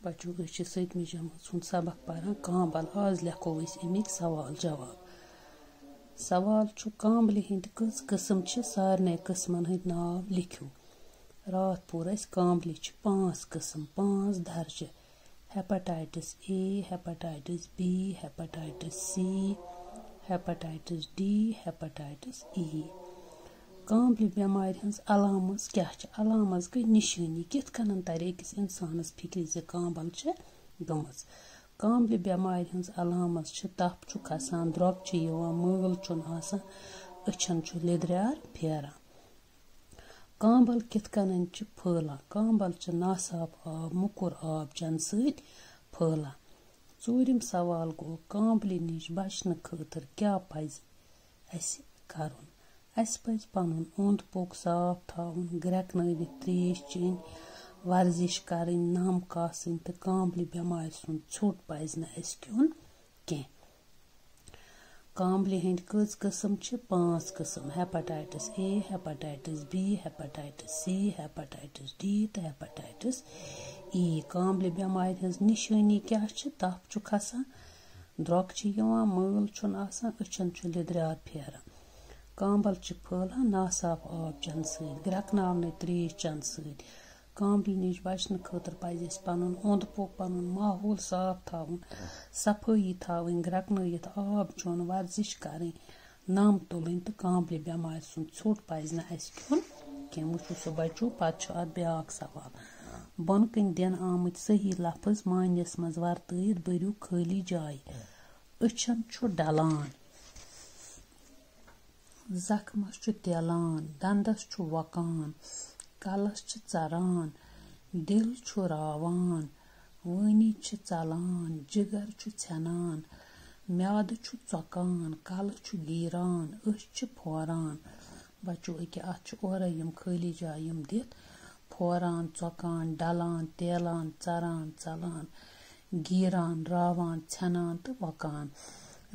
बच्चों अच्छे 7वीं जमात सुन सबक पढ़ान कांबल। आज लेखो अमिक सवाल जवाब। सवाल कांबल हिंद कस किस्म सारे किस्मन हंद नाव लिखो। रात पोर कांबल 5 किस्म 5 दर्जे। Hepatitis A, hepatitis B, hepatitis C, hepatitis D, hepatitis E. कांबल बेमार हज अलामत क्या अलामत गई निशानी कित कन तर अकिस इंसानस फिक्र ज कांबल गम। कांबल बेमार हज अलामत तप खसान द्रग मल अछन लिद्रार फेरान। कांबल कित कन फैलान कांबल नासाफ आब मुकुर आब चन सत फैलान। 4 सवाल गो कांबल नश बचन खतर क्या पज अस करन। अस पज पनुन ओंद पोक साफ थावन ग्रेकनवित त्रेश चेन वर्जिश करनी नम कासन तो कांबल बेमार सुन ोट पज न अस क्योन कह। कांबल हंद कस किस्म 5 किस्म। Hepatitis A, hepatitis B, hepatitis C, hepatitis D तो हेपेटाइटिस ई। कांबल बेमार हज निशानी क्या तप खसान द्रग मल अछन लिद्रार फेरान। कांबल फैलान नासाफ आब चन सत ग्रेकनावन त्रेश चन सत। कांबल नश बचन खतर पज पनुन ओंद पोक पनुन माहौल साफ थावन सफाई थावन ग्रेकनवित आब चोन वर्जिश करनी नम तुलन तो कांबल बेमार सुन ोट पज न अस क्योन कह। वो सो बच्चों पत अत ब्या सवाल बन कन दिन आमत सही लफ्ज मानस मज वर्तयत बरू खाली जाय। अछन डलान, जख्मस तेलान, दंदस वकान, कलस चरान, दिल रावान, वनी चलान, जिगर छेनान, म्याद चौकान, कल गीरान, अस फोरान। बच्चों अत और खाली जाय दित फोरान चौकान डलान तेलान चरान चलान गीरान रावान छेनान तो वकान।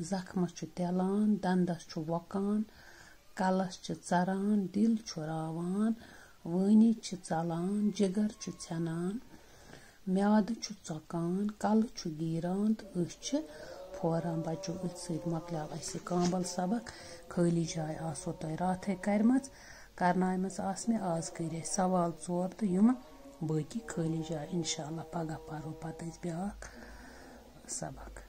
जख्मस तेलान, दंदस वकान, कलस चरान, दिल रावान, वनी चलान, जिगर छेनान, म्याद चौकान, कल गीरान तो अस फोरान। बच्चों अथ मकलाव अस कांबल सबक। खाली जाय आसो तह रात करनायमस मे आज कर सवाल 4 तो यम बाकी खाली जाय इंशाल्लाह पगह पढ़ो पत ब्या सबक।